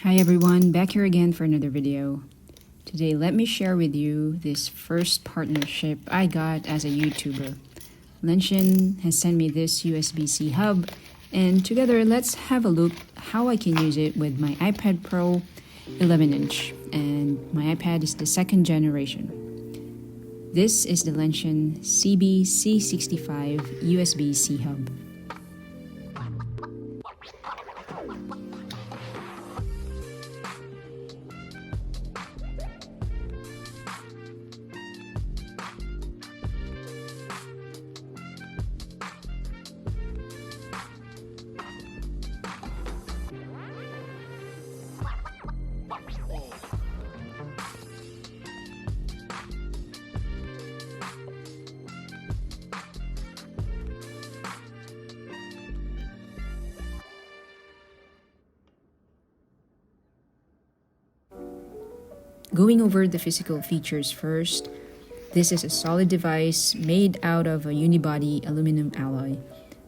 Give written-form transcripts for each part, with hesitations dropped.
Hi everyone, back here again for another video. Today let me share with you this first partnership I got as a YouTuber. Lention has sent me this USB-C hub, and together let's have a look how I can use it with my iPad Pro 11-inch, and my iPad is the second generation. This is the Lention CB-C65 USB-C hub. Going over the physical features first, this is a solid device made out of a unibody aluminum alloy.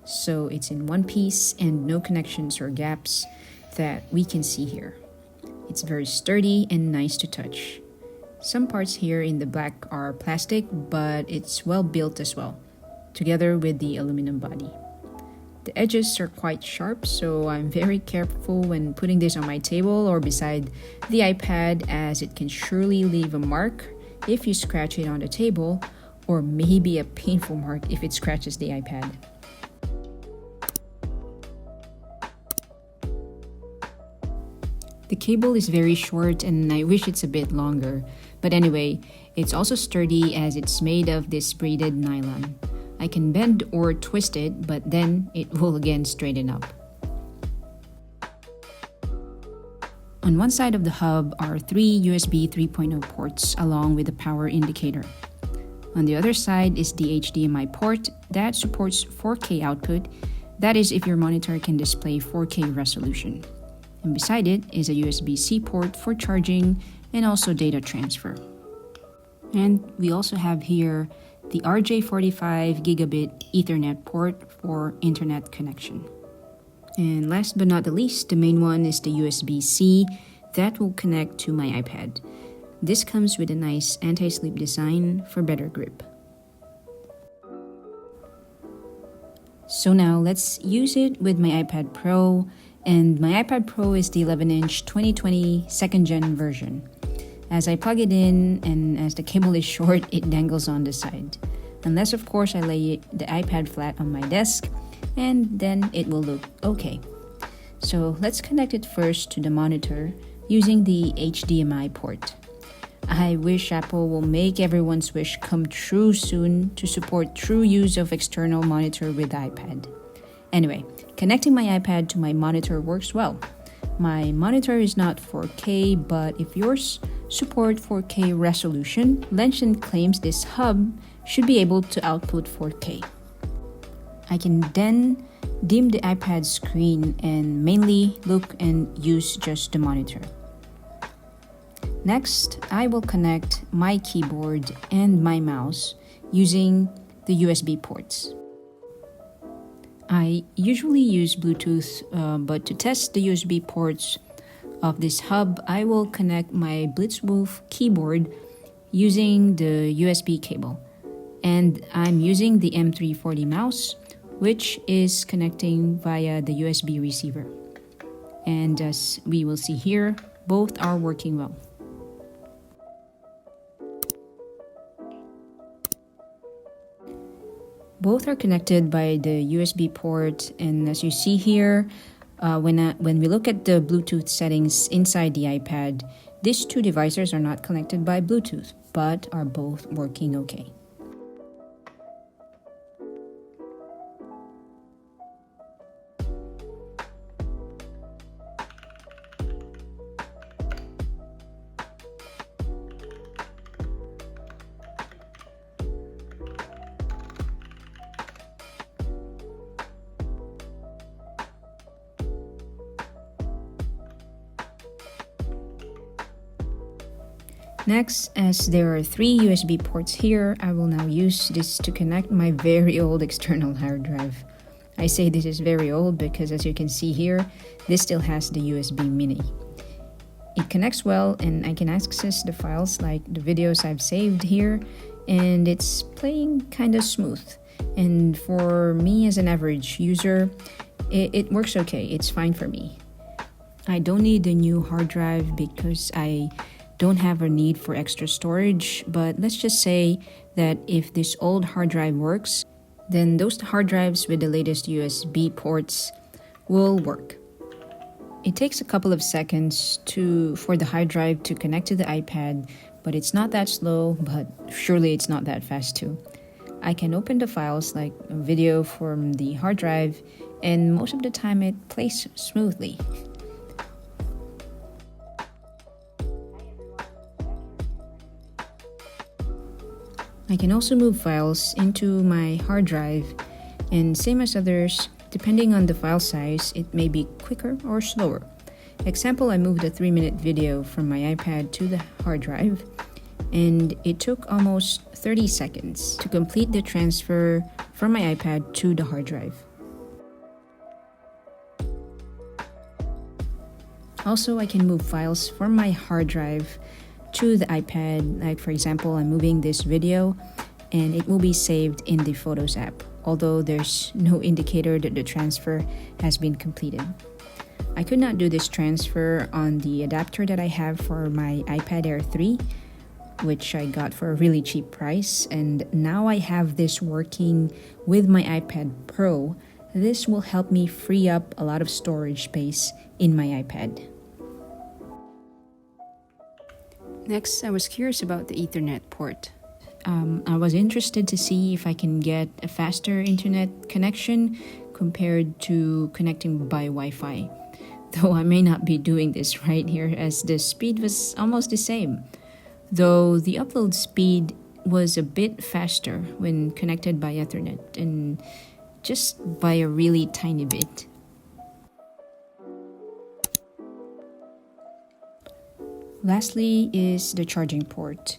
So it's in one piece and no connections or gaps that we can see here. It's very sturdy and nice to touch. Some parts here in the back are plastic, but it's well built as well, together with the aluminum body. The edges are quite sharp, so I'm very careful when putting this on my table or beside the iPad, as it can surely leave a mark if you scratch it on the table, or maybe a painful mark if it scratches the iPad. The cable is very short and I wish it's a bit longer, but anyway, it's also sturdy as it's made of this braided nylon. I can bend or twist it, but then it will again straighten up. On one side of the hub are 3 USB 3.0 ports along with a power indicator. On the other side is the HDMI port that supports 4K output, that is if your monitor can display 4K resolution. And beside it is a USB-C port for charging and also data transfer. And we also have here the RJ45 gigabit Ethernet port for internet connection. And last but not the least, the main one is the USB-C that will connect to my iPad. This comes with a nice anti-slip design for better grip. So now let's use it with my iPad Pro, and my iPad Pro is the 11-inch 2020 second gen version. As I plug it in and as the cable is short, it dangles on the side. Unless of course I lay the iPad flat on my desk, and then it will look okay. So let's connect it first to the monitor using the HDMI port. I wish Apple will make everyone's wish come true soon to support true use of external monitor with iPad. Anyway, connecting my iPad to my monitor works well. My monitor is not 4K, but if yours support 4K resolution, Lention claims this hub should be able to output 4K. I can then dim the iPad screen and mainly look and use just the monitor. Next, I will connect my keyboard and my mouse using the USB ports. I usually use Bluetooth, but to test the USB ports of this hub, I will connect my Blitzwolf keyboard using the USB cable. And I'm using the M340 mouse, which is connecting via the USB receiver. And as we will see here, both are working well. Both are connected by the USB port, and as you see here, when we look at the Bluetooth settings inside the iPad, these two devices are not connected by Bluetooth, but are both working okay. Next, as there are 3 USB ports here, I will now use this to connect my very old external hard drive. I say this is very old because as you can see here, this still has the USB mini. It connects well and I can access the files like the videos I've saved here, and it's playing kind of smooth. And for me as an average user, it works okay. It's fine for me. I don't need a new hard drive because I don't have a need for extra storage, but let's just say that if this old hard drive works, then those hard drives with the latest USB ports will work. It takes a couple of seconds for the hard drive to connect to the iPad, but it's not that slow, but surely it's not that fast too. I can open the files like a video from the hard drive, and most of the time it plays smoothly. I can also move files into my hard drive, and same as others, depending on the file size, it may be quicker or slower. Example, I moved a 3-minute video from my iPad to the hard drive, and it took almost 30 seconds to complete the transfer from my iPad to the hard drive. Also, I can move files from my hard drive to the iPad. Like for example, I'm moving this video and it will be saved in the Photos app, although there's no indicator that the transfer has been completed. I could not do this transfer on the adapter that I have for my iPad Air 3, which I got for a really cheap price, and now I have this working with my iPad Pro. This will help me free up a lot of storage space in my iPad. Next, I was curious about the Ethernet port. I was interested to see if I can get a faster internet connection compared to connecting by Wi-Fi. Though I may not be doing this right here, as the speed was almost the same. Though the upload speed was a bit faster when connected by Ethernet, and just by a really tiny bit. Lastly is the charging port.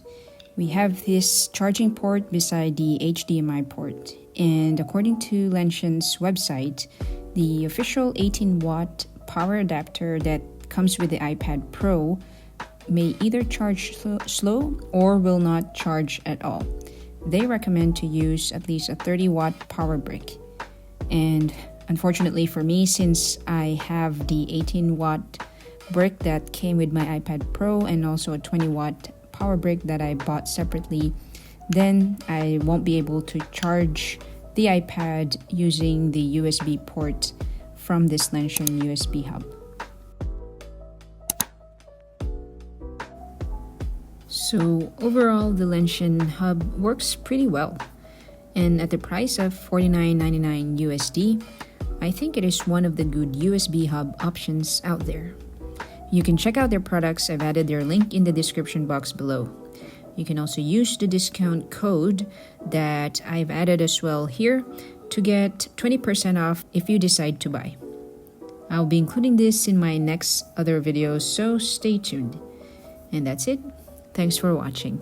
We have this charging port beside the HDMI port, and according to Lention's website, the official 18-watt power adapter that comes with the iPad Pro may either charge slow or will not charge at all. They recommend to use at least a 30-watt power brick. And unfortunately for me, since I have the 18-watt brick that came with my iPad Pro and also a 20-watt power brick that I bought separately, then I won't be able to charge the iPad using the USB port from this Lention USB hub. So overall, the Lention hub works pretty well, and at the price of $49.99 USD, I think it is one of the good USB hub options out there. You can check out their products. I've added their link in the description box below. You can also use the discount code that I've added as well here to get 20% off if you decide to buy. I'll be including this in my next other videos, so stay tuned. And that's it. Thanks for watching.